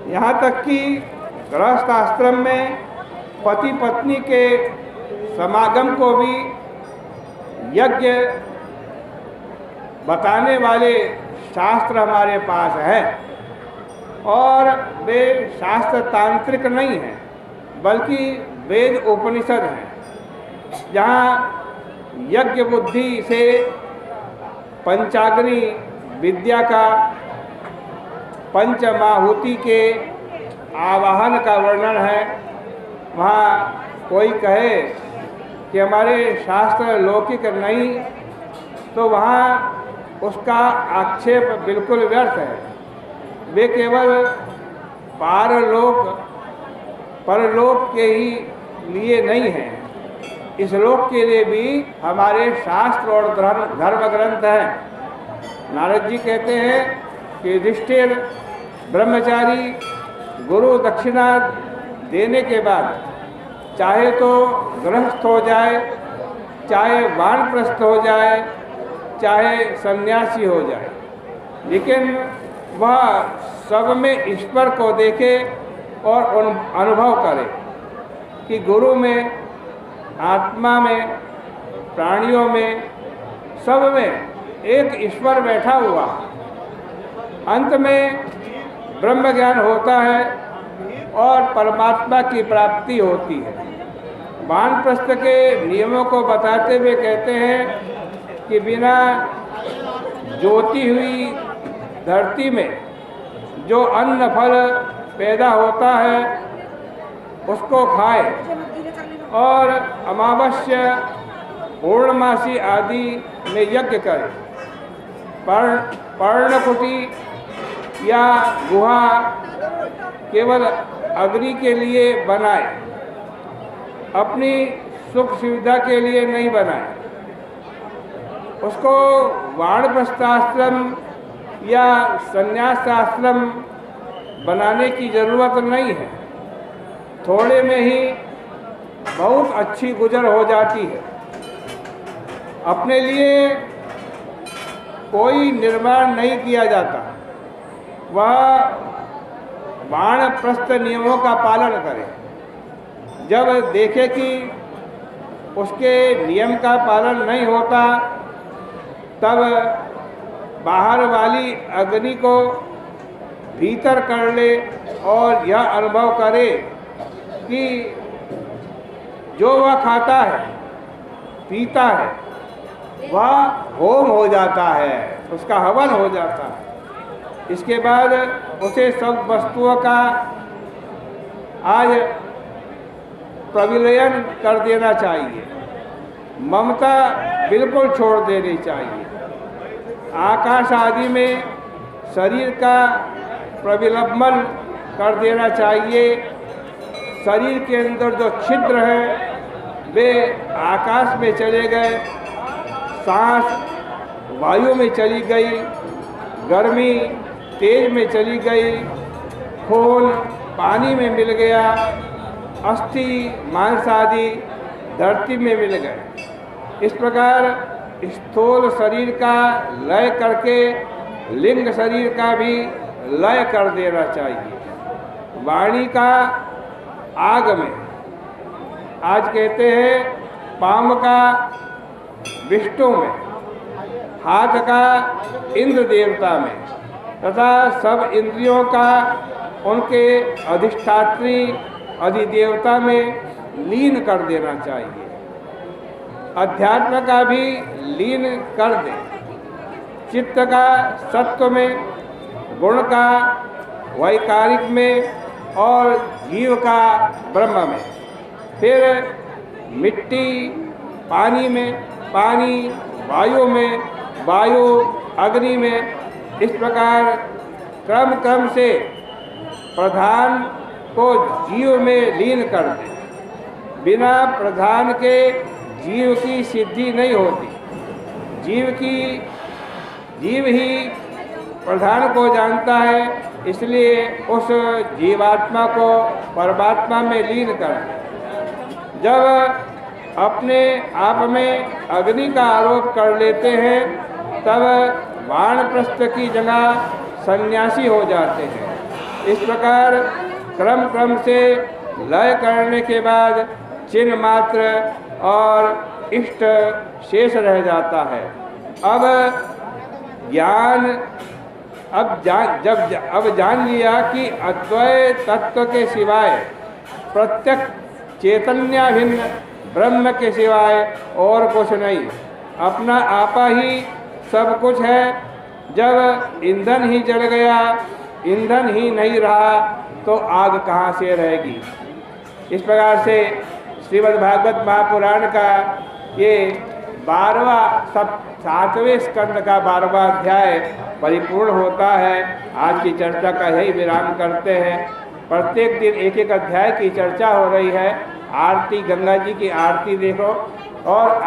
यहाँ तक कि गृहस्थ आश्रम में पति पत्नी के समागम को भी यज्ञ बताने वाले शास्त्र हमारे पास हैं, और वे शास्त्र तांत्रिक नहीं हैं बल्कि वेद उपनिषद हैं, जहाँ यज्ञ बुद्धि से पंचाग्नि विद्या का, पंचमाहुति के आवाहन का वर्णन है। वहाँ कोई कहे कि हमारे शास्त्र लौकिक नहीं, तो वहाँ उसका आक्षेप बिल्कुल व्यर्थ है। वे केवल परलोक के ही लिए नहीं हैं, इस लोक के लिए भी हमारे शास्त्र और धर्म ग्रंथ हैं। नारद जी कहते हैं कि युधिष्ठिर ब्रह्मचारी गुरु दक्षिणा देने के बाद चाहे तो गृहस्थ हो जाए, चाहे वानप्रस्थ हो जाए, चाहे सन्यासी हो जाए, लेकिन वह सब में ईश्वर को देखे और अनुभव करे कि गुरु में, आत्मा में, प्राणियों में, सब में एक ईश्वर बैठा हुआ। अंत में ब्रह्म ज्ञान होता है और परमात्मा की प्राप्ति होती है। वानप्रस्थ के नियमों को बताते हुए कहते हैं कि बिना जोती हुई धरती में जो अन्न फल पैदा होता है उसको खाए, और अमावस्या, पूर्णमासी आदि में यज्ञ करे। पर्णकुटी या गुहा केवल अग्नि के लिए बनाए, अपनी सुख सुविधा के लिए नहीं बनाए। उसको वानप्रस्थाश्रम या संन्यासाश्रम बनाने की ज़रूरत नहीं है। थोड़े में ही बहुत अच्छी गुजर हो जाती है। अपने लिए कोई निर्माण नहीं किया जाता, वह वानप्रस्थ नियमों का पालन करे। जब देखे कि उसके नियम का पालन नहीं होता, तब बाहर वाली अग्नि को भीतर कर ले और यह अनुभव करे कि जो वह खाता है, पीता है, वह होम हो जाता है, उसका हवन हो जाता है। इसके बाद उसे सब वस्तुओं का आज प्रविलयन कर देना चाहिए, ममता बिल्कुल छोड़ देनी चाहिए। आकाश आदि में शरीर का प्रविलंबन कर देना चाहिए। शरीर के अंदर जो छिद्र है वे आकाश में चले गए, सांस वायु में चली गई, गर्मी तेज में चली गई, खून पानी में मिल गया, अस्थि मांस आदि धरती में मिल गए। इस प्रकार स्थूल शरीर का लय करके लिंग शरीर का भी लय कर देना चाहिए। वाणी का आग में, आज कहते हैं पाम का विष्णु में, हाथ का इंद्र देवता में, तथा सब इंद्रियों का उनके अधिष्ठात्री अधिदेवता में लीन कर देना चाहिए। अध्यात्म का भी लीन कर दे। चित्त का सत्व में, गुण का वैकारिक में, और जीव का ब्रह्म में। फिर मिट्टी पानी में, पानी वायु में, वायु अग्नि में, इस प्रकार क्रम क्रम से प्रधान को जीव में लीन कर दे। बिना प्रधान के जीव की सिद्धि नहीं होती। जीव ही प्रधान को जानता है, इसलिए उस जीवात्मा को परमात्मा में लीन कर। जब अपने आप में अग्नि का आरोप कर लेते हैं, तब वानप्रस्थ की जगह सन्यासी हो जाते हैं। इस प्रकार क्रम क्रम से लय करने के बाद चिन्ह मात्र और इष्ट शेष रह जाता है। अब ज्ञान अब जान लिया कि अद्वय तत्व के सिवाय प्रत्यक्ष चैतन्याभिन्न ब्रह्म के सिवाय और कुछ नहीं, अपना आपा ही सब कुछ है। जब ईंधन ही जल गया, ईंधन ही नहीं रहा तो आग कहाँ से रहेगी। इस प्रकार से श्रीमद् भागवत महापुराण का ये 7वें स्कंद का 12वां अध्याय परिपूर्ण होता है। आज की चर्चा का यही विराम करते हैं। प्रत्येक दिन एक एक अध्याय की चर्चा हो रही है। आरती, गंगा जी की आरती देखो और